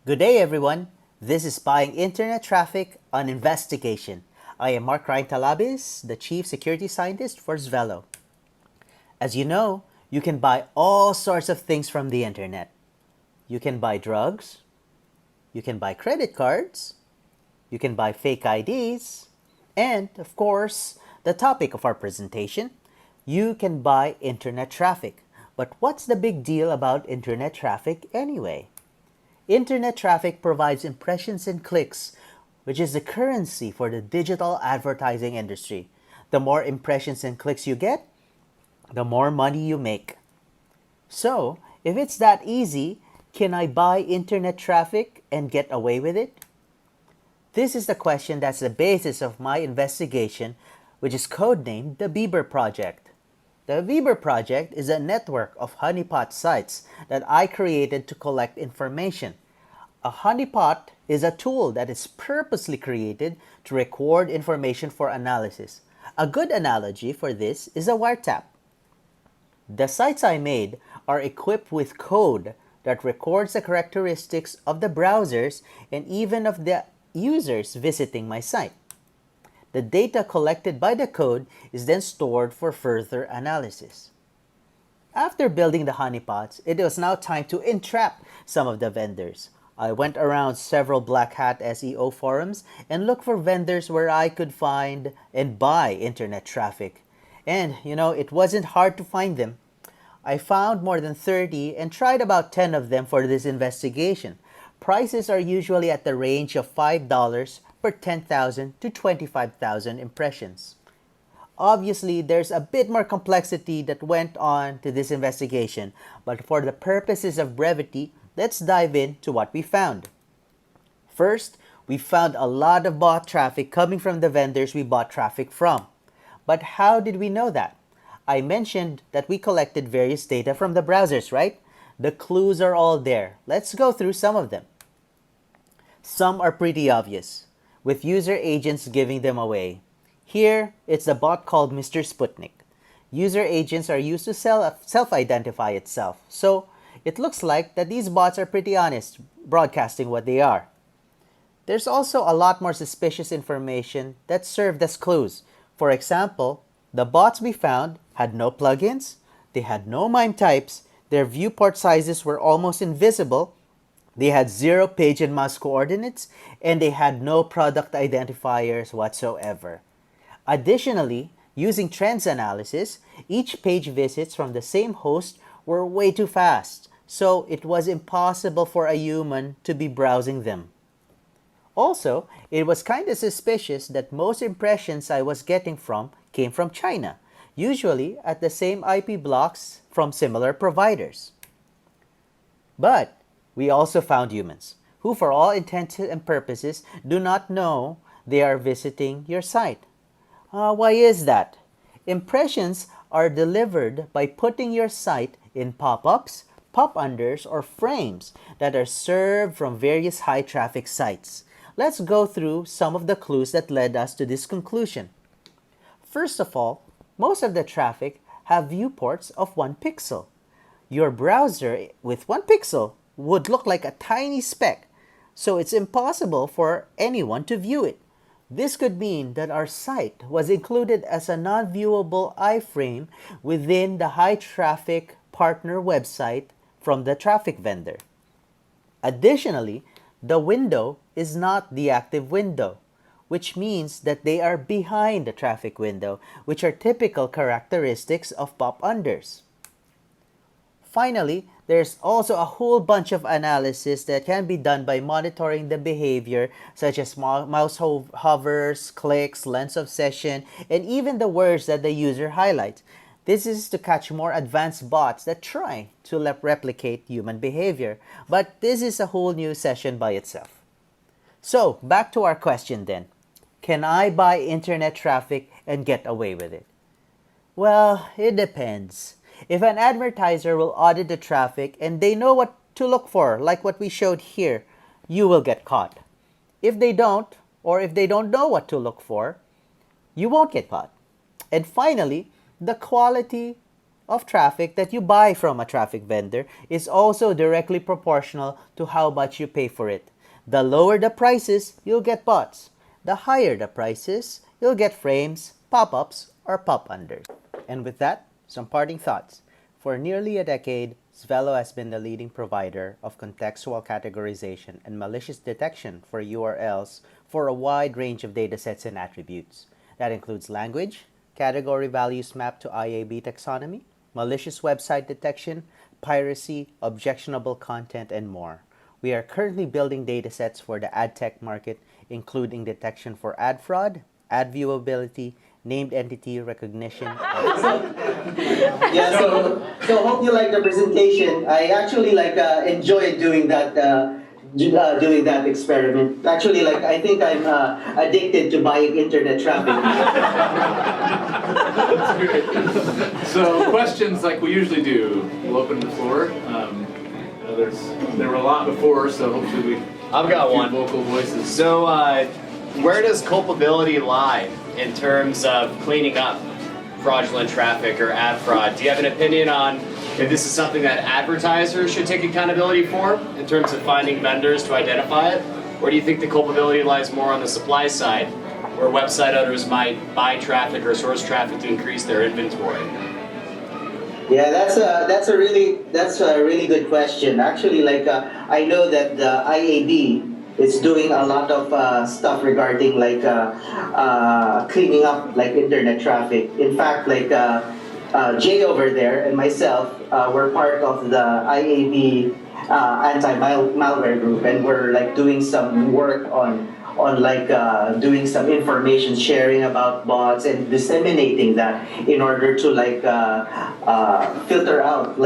Good day, everyone. This is Buying Internet Traffic on Investigation. I am Ryan Talabis, the Chief Security Scientist for zvelo. As you know, you can buy all sorts of things from the internet. You can buy drugs, you can buy credit cards, you can buy fake IDs, and, of course, the topic of our presentation, you can buy internet traffic. But what's the big deal about internet traffic anyway? Internet traffic provides impressions and clicks, which is the currency for the digital advertising industry. The more impressions and clicks you get, the more money you make. So, if it's that easy, can I buy internet traffic and get away with it? This is the question that's the basis of my investigation, which is codenamed the Bieber Project. The Bieber Project is a network of honeypot sites that I created to collect information. A honeypot is a tool that is purposely created to record information for analysis. A good analogy for this is a wiretap. The sites I made are equipped with code that records the characteristics of the browsers and even of the users visiting my site. The data collected by the code is then stored for further analysis. After building the honeypots, it was now time to entrap some of the vendors. I went around several black hat SEO forums and looked for vendors where I could find and buy internet traffic. And, it wasn't hard to find them. I found more than 30 and tried about 10 of them for this investigation. Prices are usually at the range of $5 per 10,000 to 25,000 impressions. Obviously, there's a bit more complexity that went on to this investigation, but for the purposes of brevity, let's dive into what we found. First, we found a lot of bot traffic coming from the vendors we bought traffic from. But how did we know that? I mentioned that we collected various data from the browsers, right? The clues are all there. Let's go through some of them. Some are pretty obvious, with user agents giving them away. Here, it's a bot called Mr. Sputnik. User agents are used to self-identify itself, so it looks like that these bots are pretty honest, broadcasting what they are. There's also a lot more suspicious information that served as clues. For example, the bots we found had no plugins, they had no MIME types, their viewport sizes were almost invisible, they had 0 page and mouse coordinates, and they had no product identifiers whatsoever. Additionally, using trends analysis, each page visits from the same host were way too fast, so it was impossible for a human to be browsing them. Also, it was kind of suspicious that most impressions I was getting from came from China, usually at the same IP blocks from similar providers. But we also found humans, who for all intents and purposes do not know they are visiting your site. Why is that? Impressions are delivered by putting your site in pop-ups, pop-unders, or frames that are served from various high-traffic sites. Let's go through some of the clues that led us to this conclusion. First of all, most of the traffic have viewports of 1 pixel. Your browser with 1 pixel would look like a tiny speck, so it's impossible for anyone to view it. This could mean that our site was included as a non-viewable iframe within the high-traffic partner website from the traffic vendor. Additionally, the window is not the active window, which means that they are behind the traffic window, which are typical characteristics of pop-unders. Finally, there's also a whole bunch of analysis that can be done by monitoring the behavior, such as mouse hovers, clicks, length of session, and even the words that the user highlights. This is to catch more advanced bots that try to replicate human behavior. But this is a whole new session by itself. So, back to our question then. Can I buy internet traffic and get away with it? Well, it depends. If an advertiser will audit the traffic and they know what to look for, like what we showed here, you will get caught. If they don't, or if they don't know what to look for, you won't get caught. And finally, the quality of traffic that you buy from a traffic vendor is also directly proportional to how much you pay for it. The lower the prices, you'll get bots. The higher the prices, you'll get frames, pop-ups, or pop-unders. And with that, some parting thoughts. For nearly a decade, Zvelo has been the leading provider of contextual categorization and malicious detection for URLs for a wide range of datasets and attributes. That includes language, category values mapped to IAB taxonomy, malicious website detection, piracy, objectionable content, and more. We are currently building datasets for the ad tech market, including detection for ad fraud, ad viewability, named entity recognition. Yeah, so hope you like the presentation. I actually enjoyed doing that experiment. Actually, I think I'm addicted to buying internet traffic. That's great. So questions like we usually do. We'll open the floor. There were a lot before, so hopefully I've got one. Vocal voices. So, where does culpability lie in terms of cleaning up fraudulent traffic or ad fraud? Do you have an opinion on if this is something that advertisers should take accountability for in terms of finding vendors to identify it? Or do you think the culpability lies more on the supply side, where website owners might buy traffic or source traffic to increase their inventory? Yeah, that's a really good question. Actually, I know that the IAB is doing a lot of stuff regarding cleaning up internet traffic. In fact, Jay over there and myself, we're part of the IAB anti-malware group, and we're doing some work on doing some information sharing about bots and disseminating that in order to filter out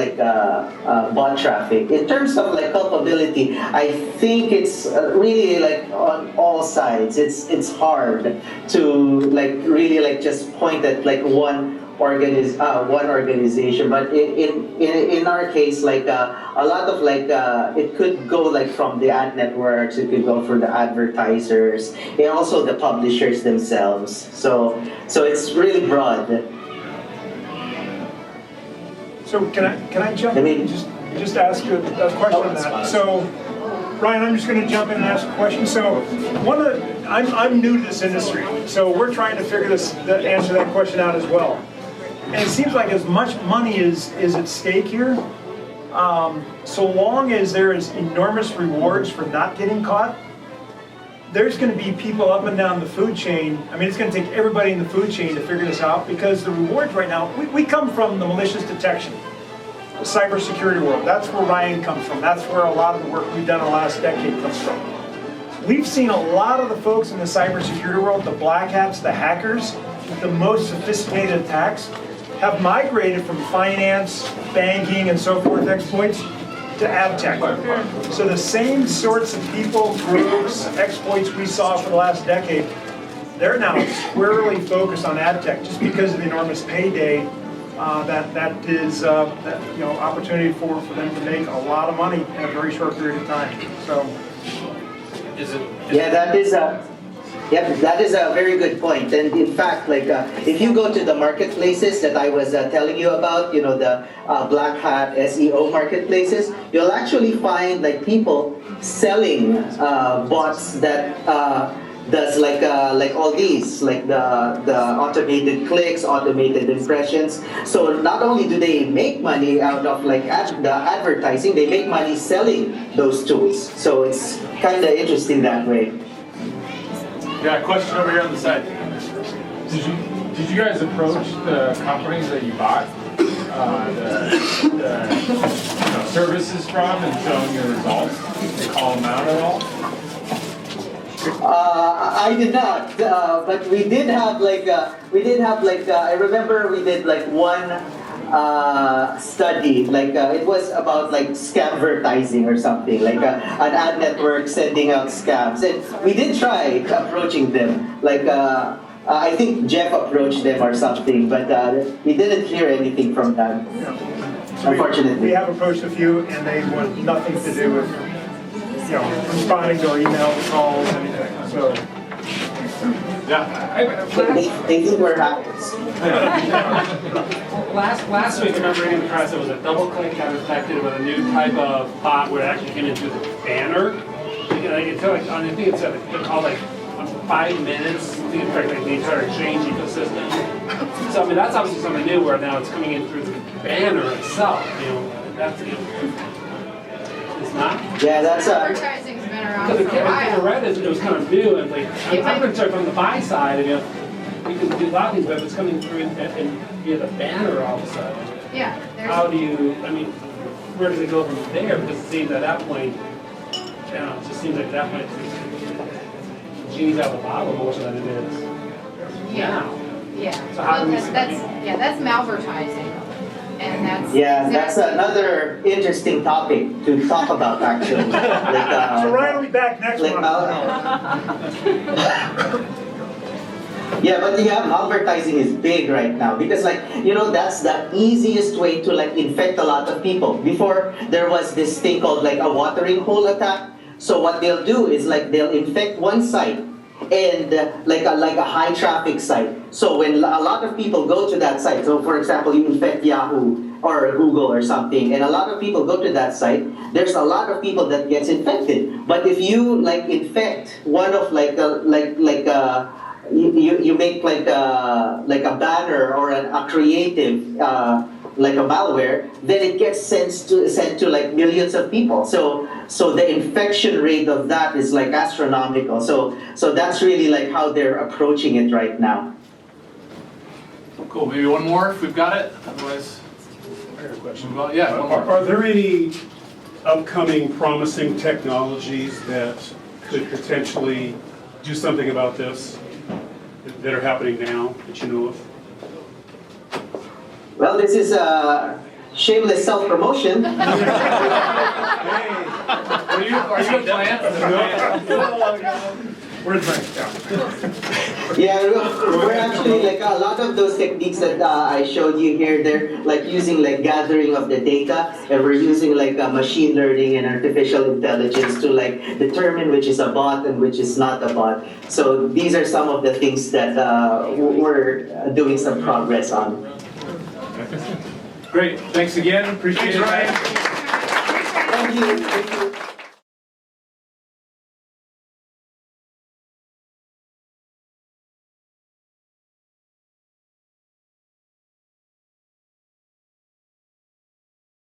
bot traffic. In terms of culpability, I think it's really on all sides. It's hard to really just point at one organization, but in our case, a lot of it could go from the ad networks, it could go for the advertisers, and also the publishers themselves. So it's really broad. So can I jump in and just ask a question on that? So Ryan, I'm just going to jump in and ask a question. So I'm new to this industry, so we're trying to answer that question out as well. And it seems like as much money is at stake here, so long as there is enormous rewards for not getting caught, there's going to be people up and down the food chain. I mean, it's going to take everybody in the food chain to figure this out, because the rewards right now, we come from the malicious detection, the cybersecurity world. That's where Ryan comes from. That's where a lot of the work we've done in the last decade comes from. We've seen a lot of the folks in the cybersecurity world, the black hats, the hackers, with the most sophisticated attacks, have migrated from finance, banking, and so forth exploits to ad tech. So the same sorts of people, groups, exploits we saw for the last decade, they're now squarely focused on ad tech just because of the enormous payday that is opportunity for them to make a lot of money in a very short period of time. So, that is a very good point. And in fact, if you go to the marketplaces that I was telling you about, the black hat SEO marketplaces, you'll actually find people selling bots that does all these, the automated clicks, automated impressions. So not only do they make money out of the advertising, they make money selling those tools. So it's kind of interesting that way. Yeah, question over here on the side. Did you guys approach the companies that you bought the services from and show them your results? Did you call them out at all? I did not, but we did have I remember we did one study, it was about scamvertising or something, an ad network sending out scams, and we did try approaching them, I think Jeff approached them or something, but we didn't hear anything from them. So unfortunately. We have approached a few, and they want nothing to do with responding to our emails, calls, anything. So Yeah. They think we're hackers. Last week, I remember in the press, it was a double click got infected with a new type of bot where it actually came into the banner. It took like, I think it's called like 5 minutes to infect like the entire exchange ecosystem. So I mean, that's obviously something new where now it's coming in through the banner itself. That's it's not. Yeah, that's Advertising's been around for Because a while. I read it was kind of new and like I'm concerned from the buy side. You can do a lot of things, but if it's coming through and via the banner all of a sudden. Yeah. How do you, I mean, where does it go from there? Because it seems at that point, it just seems like at that point, the genie's out of the bottle more than it is now. Yeah. So how do we- That's malvertising. And that's. Yeah, that's exactly- another interesting topic to talk about actually. So Ryan will be back next like month. Yeah, but yeah, advertising is big right now because that's the easiest way to infect a lot of people. Before there was this thing called a watering hole attack. So what they'll do is they'll infect one site and like a high traffic site. So when a lot of people go to that site, so for example, you infect Yahoo or Google or something, and a lot of people go to that site, there's a lot of people that gets infected. But if you infect one of you make like a banner or a creative like a malware, then it gets sent to millions of people. So the infection rate of that is astronomical. So that's really how they're approaching it right now. Cool. Maybe one more if we've got it. Otherwise, I got a question. well, yeah, one more. Are there any upcoming promising technologies that could potentially do something about this that are happening now that you know of? Well, this is shameless self-promotion. Are you a plant? Where's my Yeah, we're actually a lot of those techniques that I showed you here. They're using gathering of the data, and we're using machine learning and artificial intelligence to determine which is a bot and which is not a bot. So these are some of the things that we're doing some progress on. Great. Thanks again. Appreciate it. Thank you.